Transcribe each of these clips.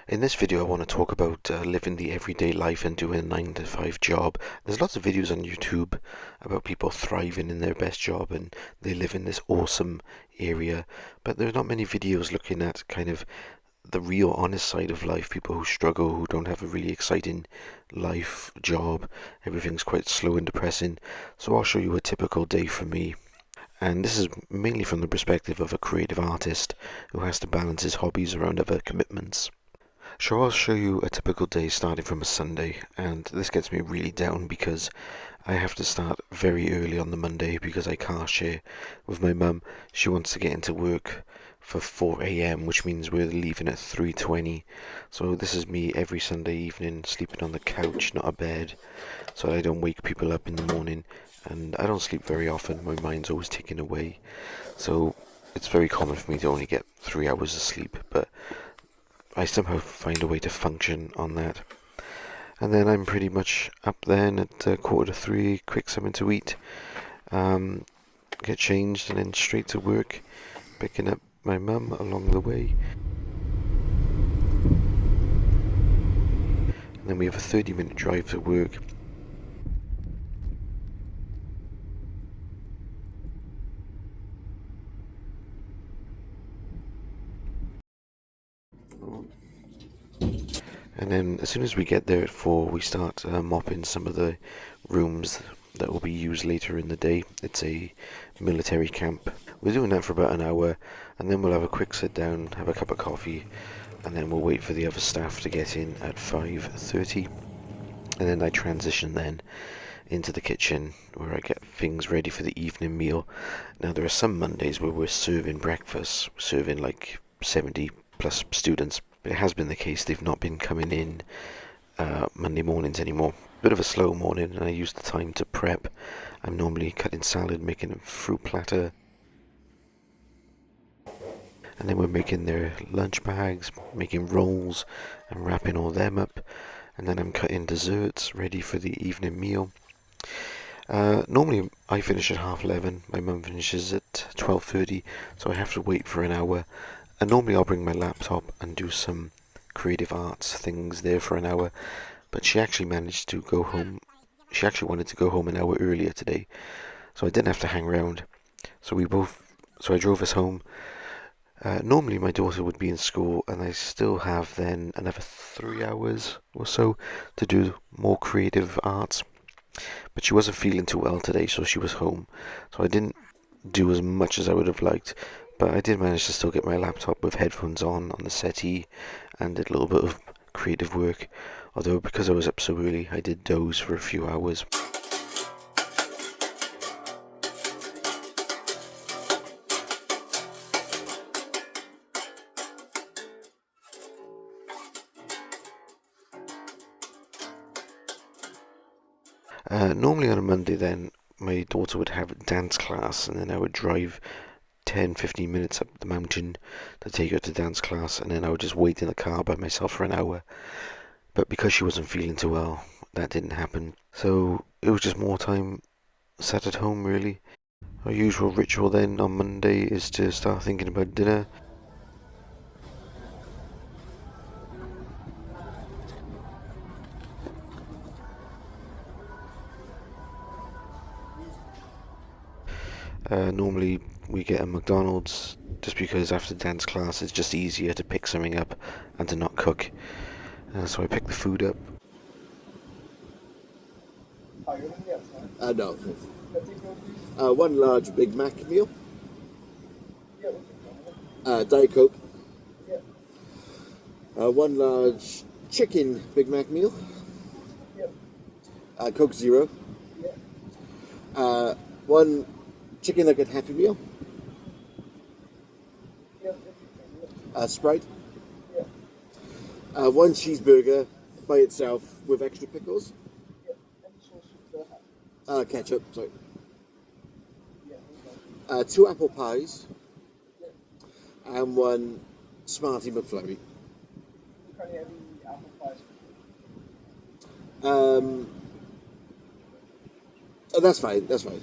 In this video, I want to talk about living the everyday life and doing a 9 to 5 job. There's lots of videos on YouTube about people thriving in their best job and they live in this awesome area, but there's not many videos looking at kind of the real honest side of life, people who struggle, who don't have a really exciting life, job, everything's quite slow and depressing. So I'll show you a typical day for me. And this is mainly from the perspective of a creative artist who has to balance his hobbies around other commitments. So I'll show you a typical day starting from a Sunday, and this gets me really down because I have to start very early on the Monday because I car share with my mum. She wants to get into work for 4 a.m., which means we're leaving at 3:20. So this is me every Sunday evening sleeping on the couch, not a bed, so I don't wake people up in the morning. And I don't sleep very often, my mind's always ticking away. So it's very common for me to only get 3 hours of sleep, but I somehow find a way to function on that. And then I'm pretty much up then at 2:45, quick something to eat, get changed, and then straight to work, picking up my mum along the way. And then we have a 30-minute drive to work. And then as soon as we get there at 4, we start mopping some of the rooms that will be used later in the day. It's a military camp. We're doing that for about an hour, and then we'll have a quick sit down, have a cup of coffee, and then we'll wait for the other staff to get in at 5:30. And then I transition then into the kitchen where I get things ready for the evening meal. Now there are some Mondays where we're serving breakfast, serving like 70 plus students. It has been the case they've not been coming in Monday mornings anymore. Bit of a slow morning, and I use the time to prep. I'm normally cutting salad, making a fruit platter, and then we're making their lunch bags, making rolls, and wrapping all them up. And then I'm cutting desserts ready for the evening meal. Normally I finish at 11:30. My mum finishes at 12:30, so I have to wait for an hour. And normally I'll bring my laptop and do some creative arts things there for an hour, but she actually managed to go home. She actually wanted to go home an hour earlier today, so I didn't have to hang around. So I drove us home. Normally my daughter would be in school, and I still have then another 3 hours or so to do more creative arts. But she wasn't feeling too well today, so she was home. So I didn't do as much as I would have liked, but I did manage to still get my laptop with headphones on the settee, and did a little bit of creative work. Although because I was up so early, I did doze for a few hours. Normally on a Monday then, my daughter would have dance class, and then I would drive 10-15 minutes up the mountain to take her to dance class, and then I would just wait in the car by myself for an hour. But because she wasn't feeling too well, that didn't happen. So it was just more time sat at home, really. Our usual ritual then on Monday is to start thinking about dinner. Normally we get a McDonald's just because after dance class it's just easier to pick something up and to not cook. So I pick the food up. No. One large Big Mac meal. Diet Coke. One large chicken Big Mac meal. Coke Zero. One chicken nugget Happy Meal. Sprite. One cheeseburger by itself with extra pickles. Ketchup, sorry. Two apple pies. And one Smartie McFlurry. That's fine, that's fine.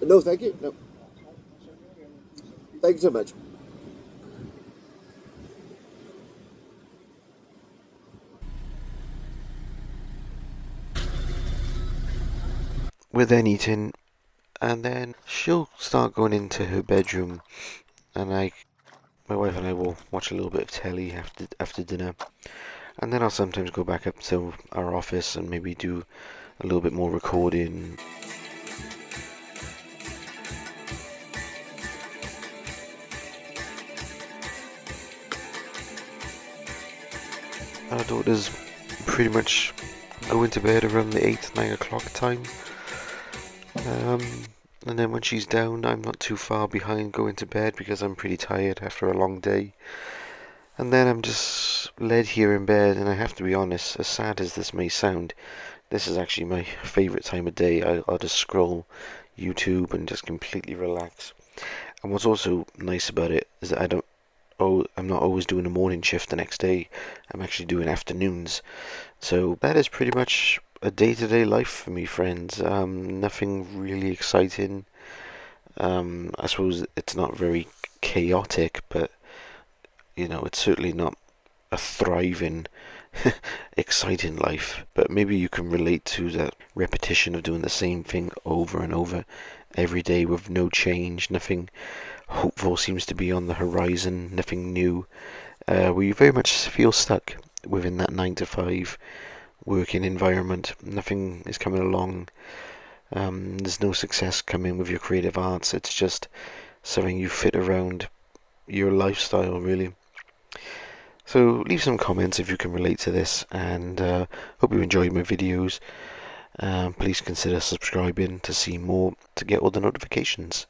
No, thank you. No. Thank you so much. we're then eating, and then she'll start going into her bedroom, and my wife and I will watch a little bit of telly after dinner, and then I'll sometimes go back up to our office and maybe do a little bit more recording. Our daughters pretty much go into bed around the 8, 9 o'clock time. And then when she's down, I'm not too far behind going to bed because I'm pretty tired after a long day. And then I'm just led here in bed, and I have to be honest, as sad as this may sound, this is actually my favourite time of day. I'll just scroll YouTube and just completely relax. And what's also nice about it is that I'm not always doing a morning shift the next day. I'm actually doing afternoons. So that is pretty much a day-to-day life for me, friends. Nothing really exciting. I suppose it's not very chaotic, but it's certainly not a thriving, exciting life. But maybe you can relate to that repetition of doing the same thing over and over every day with no change. Nothing hopeful seems to be on the horizon. Nothing new. Where you very much feel stuck within that 9 to 5 working environment. Nothing is coming along. There's no success coming with your creative arts. It's just something you fit around your lifestyle, really. So leave some comments if you can relate to this, and hope you enjoyed my videos. Please consider subscribing to see more, to get all the notifications.